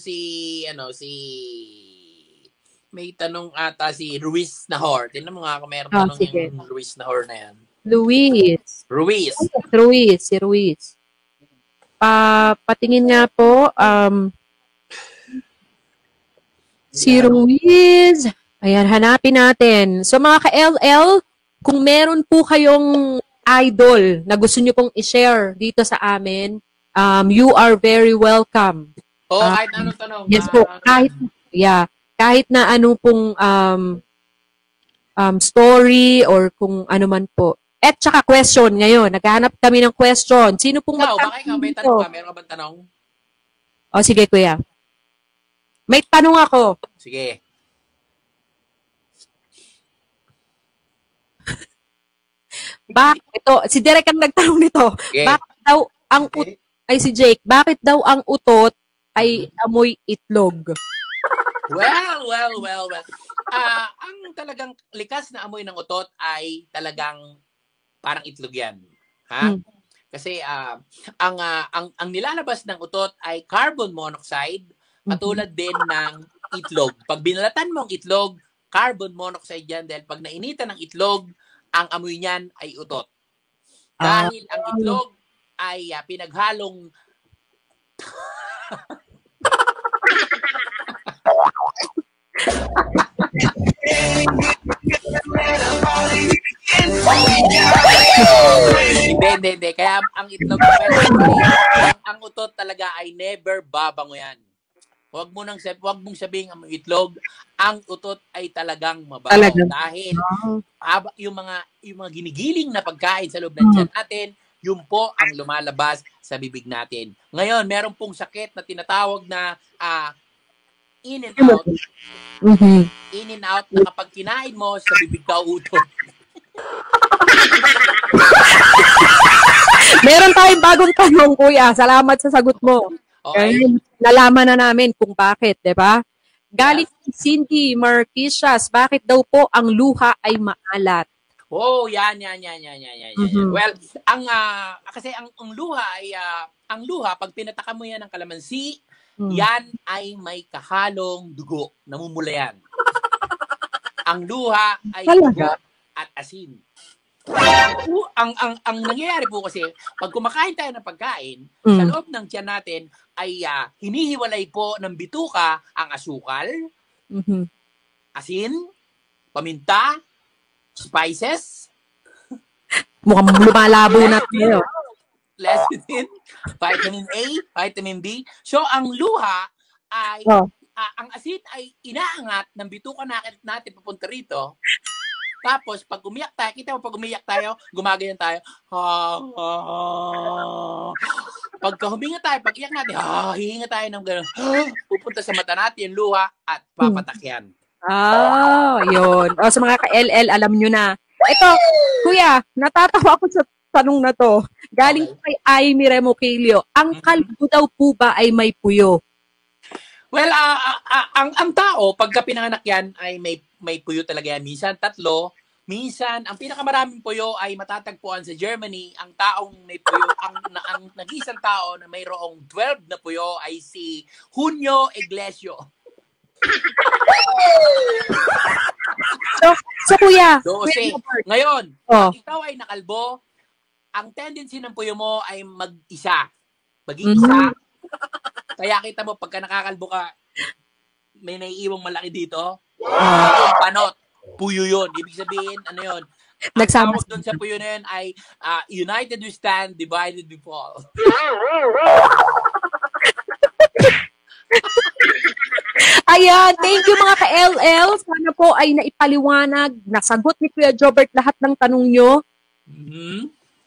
may tanong ata si Ruiz Nahor. Tingnan mo nga kung meron tanong yung Ruiz Nahor na yan. Si Ruiz. Patingin nga po, si Ruiz. Ayan, hanapin natin. So mga ka-LL, kung meron po kayong idol na gusto nyo pong i-share dito sa amin, you are very welcome. Kahit anong tanong. Yes po, kahit na anong pong story or kung ano man po. At saka question ngayon. Naghahanap kami ng question. Sino pong baka ikaw may tanong ka? Meron ka bang tanong? Sige kuya. May tanong ako. Sige. Si Derek ang nagtanong nito. Okay. Bakit daw si Jake, bakit daw ang utot ay amoy itlog? Well. Ang talagang likas na amoy ng utot ay talagang parang itlog yan. Kasi ang nilalabas ng utot ay carbon monoxide, katulad din ng itlog. Pag binalatan mo ang itlog, carbon monoxide yan dahil pag nainitan ng itlog, ang amoy niyan ay utot. Dahil ang itlog ay pinaghalong Hindi. Kaya ang itlog ang utot talaga ay never babango yan. Huwag mong sabihing ang itlog, ang utot ay talagang mabaho. Dahil yung mga ginigiling na pagkain sa loob ng tiyan natin, yun po ang lumalabas sa bibig natin. Ngayon, meron pong sakit na tinatawag na in and out. In and out na kapag kinain mo, sa bibig ka utot. Meron tayong bagong tanong, Kuya. Salamat sa sagot mo. Okay. Nalaman na namin kung bakit, di ba? Galing si Cindy Marquisias, bakit daw po ang luha ay maalat? Oh, yan. Well, kasi ang luha ay ang luha pag pinataka mo yan ng kalamansi, yan ay may kahalong dugo, namumula yan. Ang luha ay dugo at asin. Ang nangyayari po kasi, pag kumakain tayo ng pagkain, sa loob ng tiyan natin ay hinihiwalay po ng bituka ang asukal, asin, paminta, spices, mukhang lumalabo na tayo. lecithin, vitamin A, vitamin B. So, ang luha ay, ang asin ay inaangat ng bituka natin papunta rito. Tapos, pag umiyak tayo, kita mo pag umiyak tayo, gumagayan tayo. Pagka huminga tayo, pag iyak natin, hihinga tayo ng gano'n. Pupunta sa mata natin, luha, at papatakyan. Yun. O, sa mga ka-LL, alam nyo na. Ito, Kuya, natatawa ako sa tanong na to. Galing kay Amy Remokilio. Ang kalbo daw po ba ay may puyo? Well, ang tao, pagka pinanganak yan, ay may puyo talaga yan. Minsan 3, minsan, ang pinakamaraming puyo ay matatagpuan sa Germany. Ang taong may puyo, ang nag-iisang tao na mayroong 12 na puyo ay si Junio Iglesio. So Kuya. Ngayon, pag ikaw ay nakalbo, ang tendency ng puyo mo ay mag-isa. Mag-iisa. Kaya kita mo, pagka nakakalbo ka, may naiiwang malaki dito. Yung panot. Puyo yun. Ibig sabihin, ano yun? Ang tawag doon sa puyo na yun ay united we stand, divided we fall. Ayan, thank you mga ka-LL. Sana po ay naipaliwanag, nasagot ni Kuya Jobert lahat ng tanong nyo.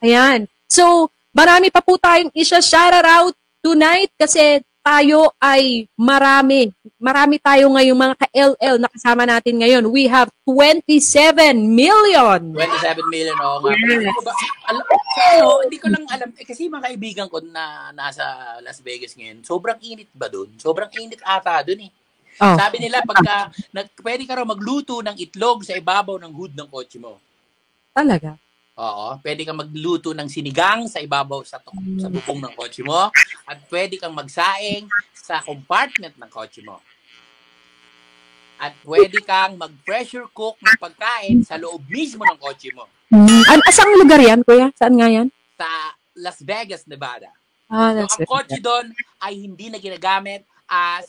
Ayan. So, marami pa po tayong isa-shoutout tonight kasi tayo ay marami. Marami tayo ngayong mga ka-LL na kasama natin ngayon. We have 27 million. 27 million, oo nga. Hindi ko lang alam. Kasi mga kaibigan ko na nasa Las Vegas ngayon, sobrang init ba dun? Sobrang init ata dun eh. Sabi nila, pagka pwede ka raw magluto ng itlog sa ibabaw ng hood ng kotse mo. Talaga? Oo, pwede kang magluto ng sinigang sa ibabaw sa bubong ng kotse mo at pwede kang magsaing sa compartment ng kotse mo. At pwede kang mag-pressure cook ng pagkain sa loob mismo ng kotse mo. Asang lugar yan, Kuya? Saan nga yan? Sa Las Vegas, Nevada. So, ang kotse doon ay hindi na ginagamit as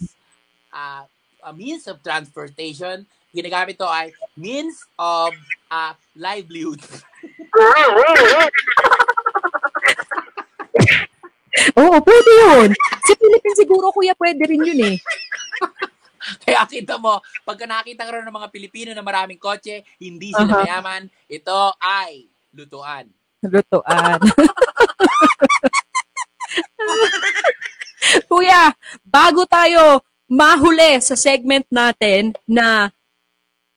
a means of transportation. Ginagamit to ay means of livelihood. Oo, pwede yun. Sa Philippines siguro, Kuya, pwede rin yun eh. Kaya kita mo, pagka nakita ka rin ng mga Pilipino na maraming kotse, hindi sila mayaman, ito ay lutuan. Lutuan. Kuya, bago tayo mahuli sa segment natin na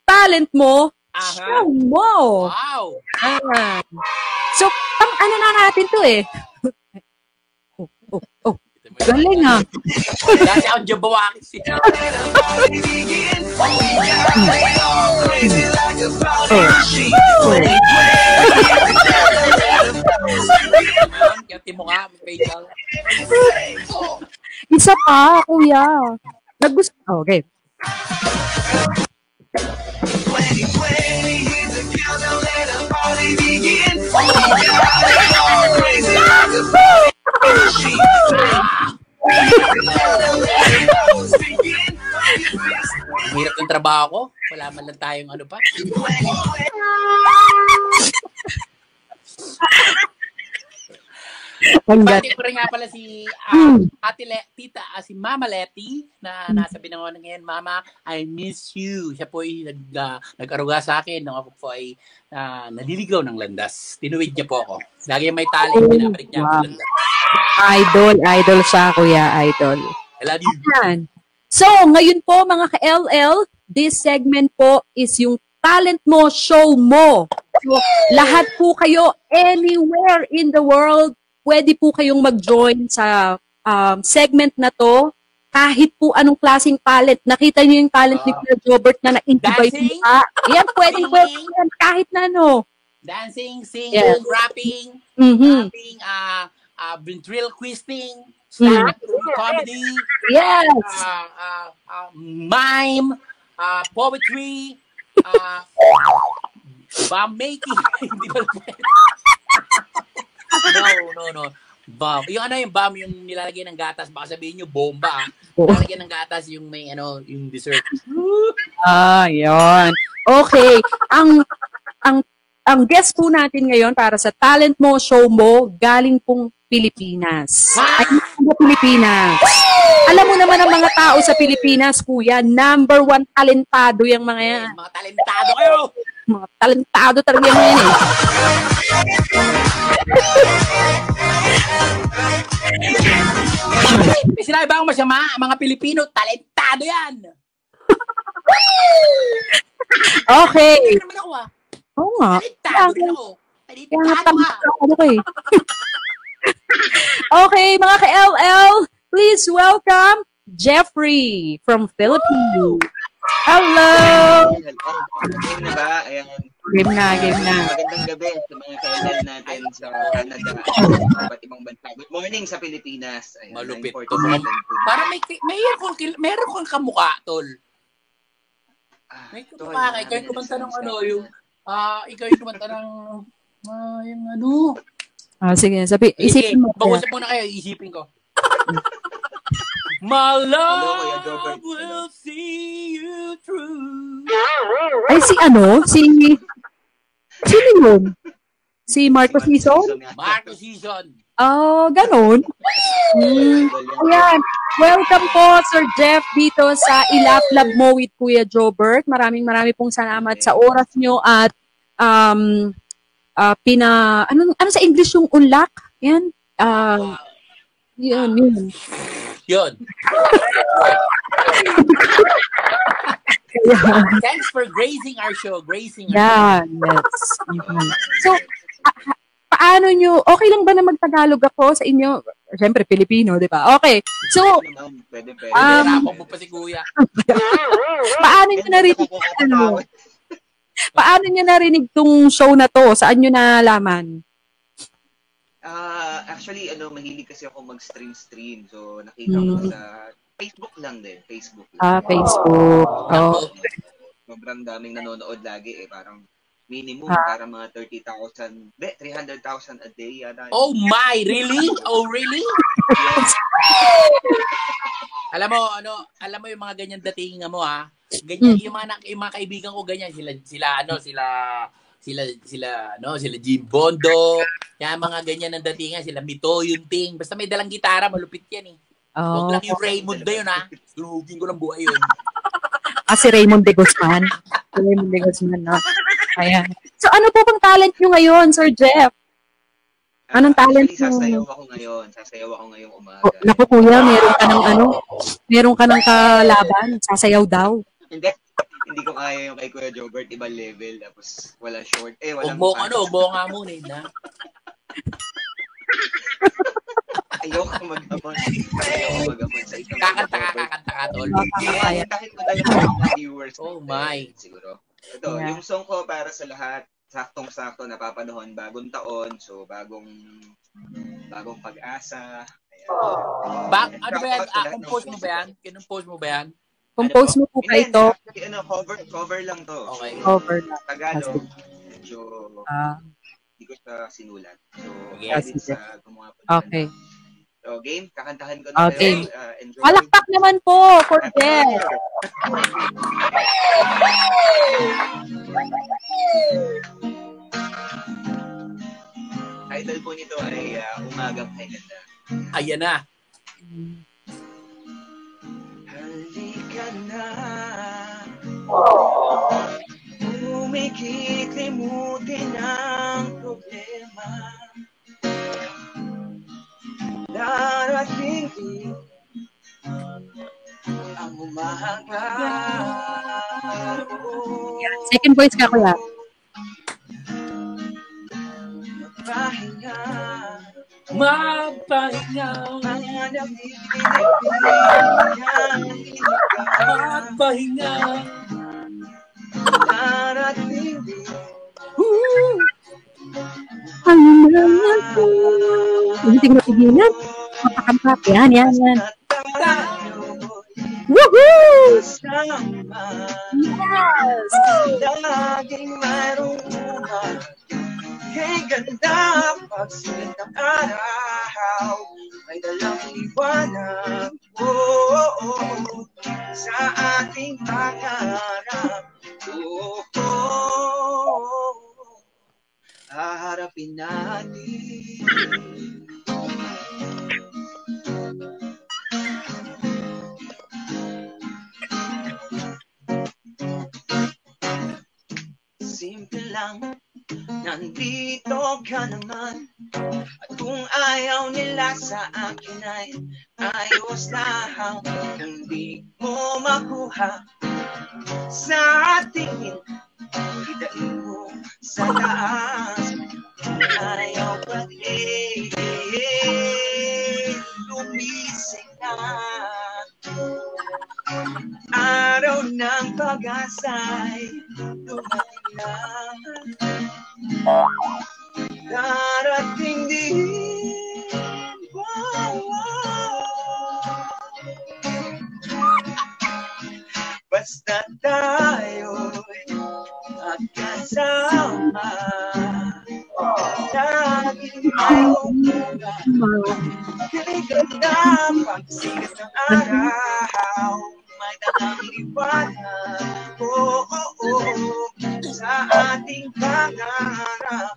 talent mo, show mo. Wow. So, ano na natin to eh. Galing ha. Dati ako jabawakis eh. Kati mo nga, Rachel. Isa pa, Kuya. Okay. 2020, here's a countdown, let the party begin. Hirap ng trabaho ko. Wala man lang tayong ano pa. Ang Bati galing. ko rin nga pala si si Mama Letty na nasa Binangonan ngayon. Mama, I miss you. Siya po ay nag-aruga sa akin nung ako po ay naliligaw ng landas. Tinuwid niya po ako. Lagi may tali, pinabalik niya ako Wow. ng landas. Idol siya, kuya, idol. I love you. Yan. So, ngayon po mga ka-LL, this segment po is yung talent mo, show mo. So, lahat po kayo, anywhere in the world, pwede po kayong mag-join sa segment na to. Kahit po anong klaseng talent. Nakita niyo yung talent ni Kuya Jobert na na-intubay po Dancing? ka. Yan, pwedeng Singing? yan, kahit na ano. Dancing, singing, rapping, Mhm. rapping, ventriloquisting, stand-up comedy, Yes. mime, poetry, bomb making. Hindi ba pwede? No. Bomb. Yung ano yung bomb, yung nilalagay ng gatas, baka sabihin nyo, bomba. Nilalagay ng gatas yung may yung dessert. Yun. Okay. Ang guest po natin ngayon para sa talent mo, show mo, galing pong Pilipinas. Ay, Pilipinas. Alam mo naman ang mga tao sa Pilipinas, kuya, number 1 talentado yung mga yan. Mga talentado kayo! Mga talentado talaga yan eh. May sinabi ba akong masama? Mga Pilipino, talentado yan! Okay. Hindi naman ako Oo nga. Talentado rin ako. Kaya nga Talentado ka! ako eh. Okay, mga ka-LL, please welcome Jeffrey from Philippines. Hello! Game na ba? Ayan. Game na. Magandang gabi sa mga kailan natin sa Canada at iba't ibang bansa. Good morning sa Pilipinas. Ayan, Malupit 9:47 to. Parang meron kong kamukha, tol. May Tol, kamukha ka. Ikaw yung kumanta ng ikaw yung kumanta ng yung Sige, isipin mo. Mag-usap muna kayo, isipin ko. My Hello, Kuya Jobert. love will see you through. Ay, sino yun? Si Marco Sison? Marco Season. Ganon. Ayan. Welcome po, Sir Jeff, dito sa Ilaplab mo with Kuya Jobert. Maraming pong salamat sa oras nyo at ano sa English yung unlock? Yan. Yun. Yun. Thanks for gracing our show. Yan. Yes. Mhm. So, paano nyo, okay lang ba na magtagalog ako sa inyo? Siyempre, Pilipino, di ba? Okay. So, Pwede. Hirapan mo pa si Kuya. paano nyo narinig, paano nyo narinig tong show na to? Saan nyo nalaman? Actually, mahilig kasi ako mag-stream. So, nakita ko sa Facebook lang din. Facebook. Facebook. Oh. Sobrang daming nanonood lagi parang minimum para mga 30,000, 300,000 a day yata. Oh my, really? Oh, really? Yes. Alam mo yung mga ganyan datingan mo Ganyan yung mga kaibigan ko ganyan sila Jim Bondo, yan mga ganyan ng datingan, sila Mito Yunting, basta may dalang gitara, malupit yan eh. Huwag lang yung Raymond na yun Sunugin ko ng buhay yun. Si Raymond de Guzman. No? Ayan. So, ano po bang talent nyo ngayon, Sir Jeff? Anong talent nyo? Sasayaw ako ngayong umaga. Naku, kuya, meron ka ng kalaban. Sasayaw daw. Hindi ko kaya yung kay Kuya Jobert, ibang level, tapos wala short. Wala Huwag mo nga muna Ayoko mag-amon sa isang Kakanta ka, tol. Kahit ko tayo mga viewers. Oh my. Siguro. Ito, yung song ko para sa lahat, saktong-sakto, napapanahon, bagong taon, so bagong pag-asa. Ano ba yan? Compose mo ba yan? Kinumpose mo ba yan? Compose mo po ba ito? Cover lang to. Okay. Cover lang. Tagalog. Medyo hindi ko siya sinulat. So, edit sa gumawa po. Okay. So, game. Kakantahan ko na game. Enjoy. Palakpak naman po for Jeff. title po nito ay Umagang May Ganda. Ayan na. Halika na, umikit, limutin ang problema. Darating din ang umaga. Second voice ka, kuya. Magpahinga. Magpahinga. Darating din Ang mga ko. Hindi mo tigilan. Mapakantap. Yan. Woohoo! Yes! Laging mayroong umaga. Kay ganda pagsikat ng araw, may dalang liwanag sa ating pangarap. Haharapin natin. Simple lang, nandito ka naman. At kung ayaw nila sa akin ay ayos lang. Kung di mo makuha sa tingin, idain mo sa taas. Ayaw pa rin lumising na. Araw ng pag-asa'y dumating na. Darating din. Basta tayo'y magkasama. Laging mayroong kay ganda pagsikat ng araw, may dalang liwanag sa ating pangarap.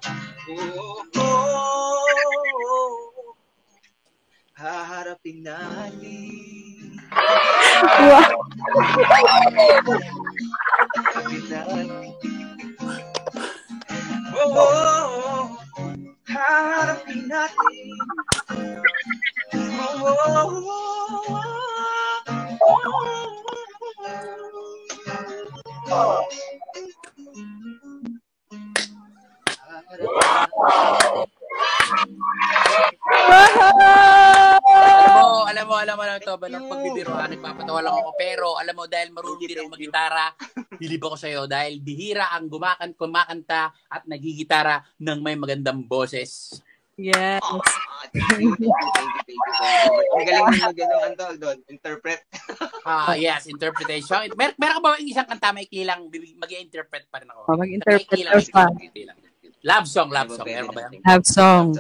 Haharapin natin. Haharapin natin. Harapin natin. Alam mo lang ito, balang pagbibiruan, nagpapatawa lang ako, pero alam mo, dahil marunong din ako mag-gitara, bilib ako sa'yo, dahil bihira ang kumakanta at nagigitara ng may magandang boses. Yes. Thank you. Ang galing mo mag-ano, doon, interpret. Yes, interpretation. Meron ka ba yung isang kanta, may kilang, mag-i-interpret pa rin ako? Mag-interpret pa. Love song. Meron ka ba yan? Love song.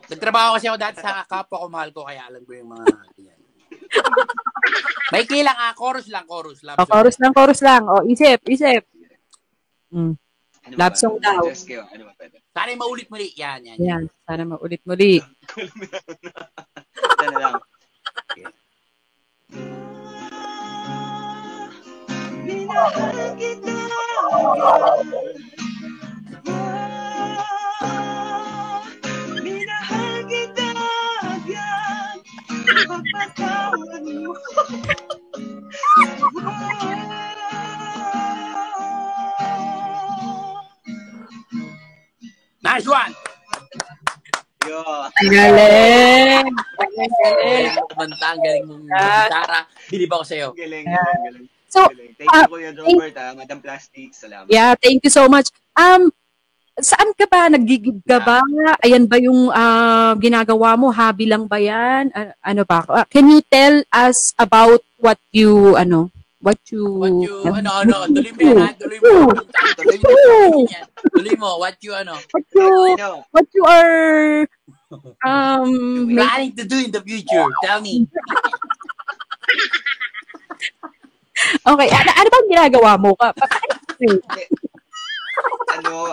Nagtrabaho kasi ako dati sa kapwa ko, mahal ko, kaya alam ko yung mga yan. May kilang, chorus lang. Love song. Chorus lang. Isip. Love song daw. Ano ba pwede? Sana maulit muli. Yan. Sana maulit muli. Ito na lang. Minahal kita. Minahal kita. Pagpatawad mo. Nice one! Galing! Kumanta, ang galing mong gitara. Bilib ako sa'yo. Galing. So, Thank you, Kuya Robert, Madam Plastic. Salamat. Yeah, thank you so much. Saan ka ba? Nag-gig ka ba? Ayan ba yung ginagawa mo? Hobby lang ba yan? Ano ba? Can you tell us about what you what you are planning to do in the future? Tell me. Okay, ano bang ginagawa mo?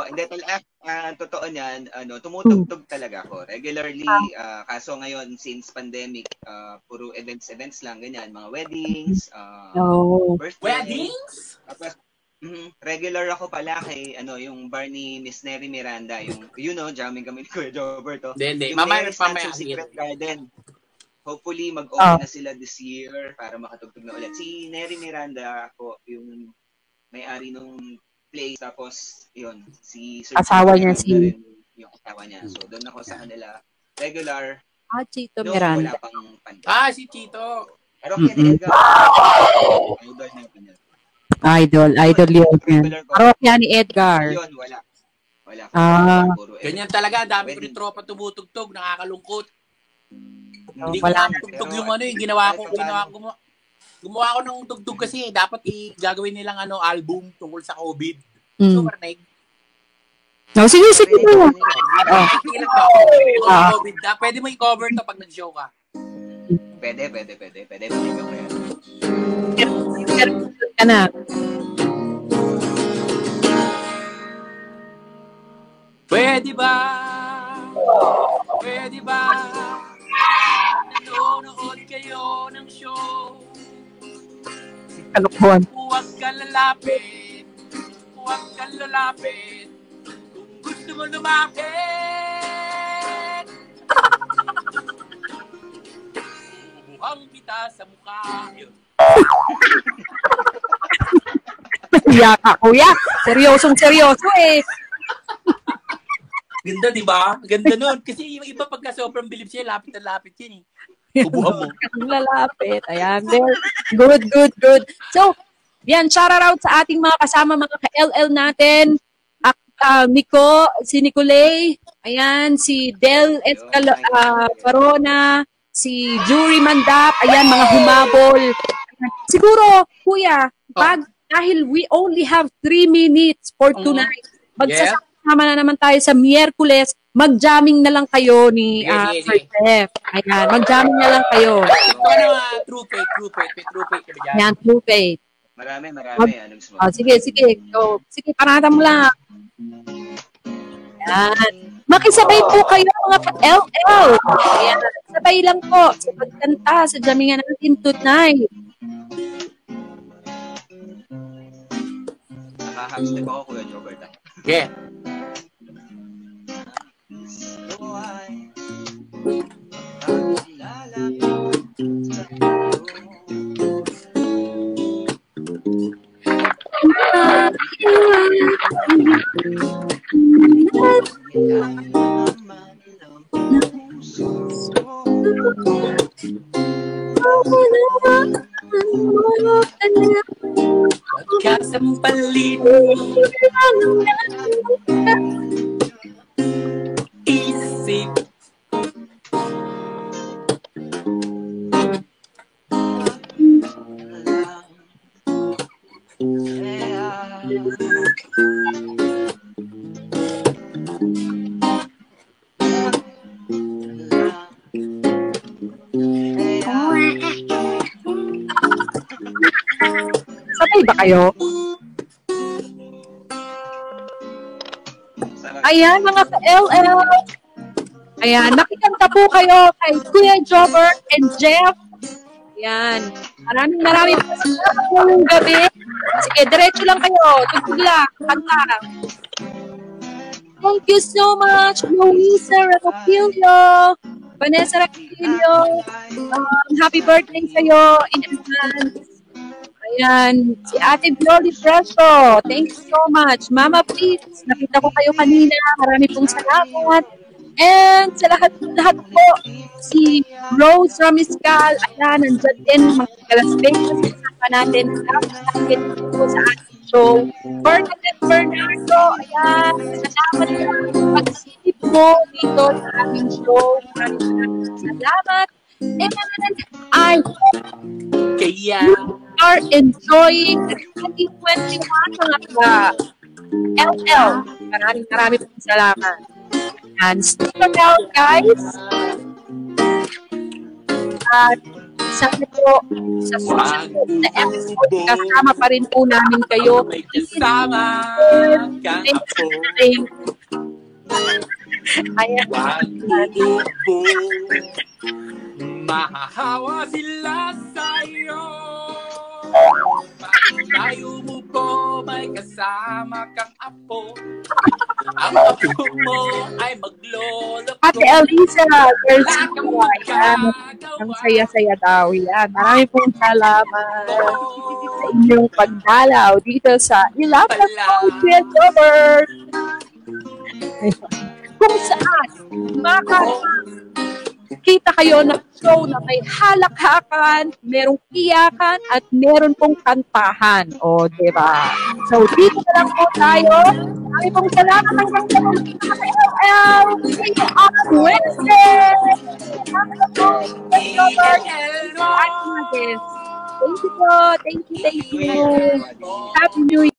Hindi, totoo niyan, tumutugtog talaga ako. Regularly, kaso ngayon, since pandemic, puro events lang, ganyan. Mga weddings, birthday. Weddings? Tapos, regular ako pala kay, yung bar ni Miss Neri Miranda, jamming kami ni Kuya Roberto. Hindi. Yung Mamaya Neri Stanzo Secret Garden. Hopefully, mag-open na sila this year para makatugtog na ulit. Si Neri Miranda ako, yung may-ari nung place, tapos yun, si Sir Asawa niya yung asawa niya. So doon ako sa kanila regular. Chito Noong Miranda. wala pang pandemic. Si Chito. Pero Edgar, idol natin yun. Idol yun. Parokya ni Edgar. Yun, wala. Puro Ganyan talaga, dami ko rin tropa tumutugtog, nakakalungkot. Hindi ko wala tugtog yung gumawa ko ng tugtog kasi dapat gagawin nilang album tungkol sa COVID. Super neg. Sige. COVID na. Pwede mo i-cover to pag nag-show ka. Pwede. Makigaw ko yan. Ka na. Pwede ba? Nanonood kayo ng show. Kalokohan. Huwag ka lalapit. Kung gusto mo lumapit. Bubuhang kita sa mukha. Iya ka, kuya. Seryoso eh. Ganda, di ba? Ganda nun. Kasi yung iba pagka sobrang bilib siya, lapit na lapit yan eh. Bubuhang mo. Lalapit. Ayan. Good. So, yan, shout out sa ating mga kasama, mga ka-LL natin. Si Nicolay, ayan, si Del Parona, si Jury Mandap, ayan, mga humabol. Siguro, kuya, dahil we only have 3 minutes for tonight, magsasama na naman tayo sa Miyerkules, mag-jamming na lang kayo ni Sir Jeff. Ayan, mag-jamming na lang kayo. True faith. Ayan, True Faith. Marami. Anong small? Sige. Sige, panatan mo lang. Ayan. Makisabay po kayo mga LL. Ayan. Sabay lang po sa pagkanta sa jamingan natin tonight. Nakahamstep ako, Kuya Robert. Yeah. Kasampalit isip Sabay ba kayo? Ayan, mga ka-LL. Ayan, nakikanta po kayo kay Kuya Jobber and Jeff. Ayan. Maraming po sa yung gabi. Sige, diretso lang kayo. Tugtog lang. Kanta. Thank you so much, Luisa Rapilio, Vanessa Rapilio. Happy birthday sa'yo in advance. Ayan, si Ate Violi Fresco. Thank you so much. Mama, please. Nakita ko kayo kanina. Marami pong salamat. And sa lahat po, si Rose Ramiscal. Ayan, nandyan din. Mga Las Vegas. Kasama natin. Salamat po sa ating show. Bernardo. Ayan, salamat po. Pag-isip mo dito sa aming show. Maraming salamat. And I kaya are enjoying the 2021 mga LL. Maraming salamat. And stick around, guys. At sana po sa susunod na episode, kasama pa rin po namin kayo. may kasama ka ako. Ayan. Wag tutubo, mahahawa sila sa'yo. Pag tayo mo ko, may kasama kang apo. Ang apo mo ay maglolo ko. Ate Elisa, girls, Lahat ng ayan. magagawa. Ang saya-saya daw yan. Marami pong salamat sa inyong pagdalaw dito sa Ilapit October. Kung saan makakita kayo ng show na may halakhakan, merong iyakan, at meron pong kantahan. O, diba? So, dito na lang po tayo. Marami pong salamat hanggang sa mga LL. See you on Wednesday! Thank you po. Thank you. Happy New Year.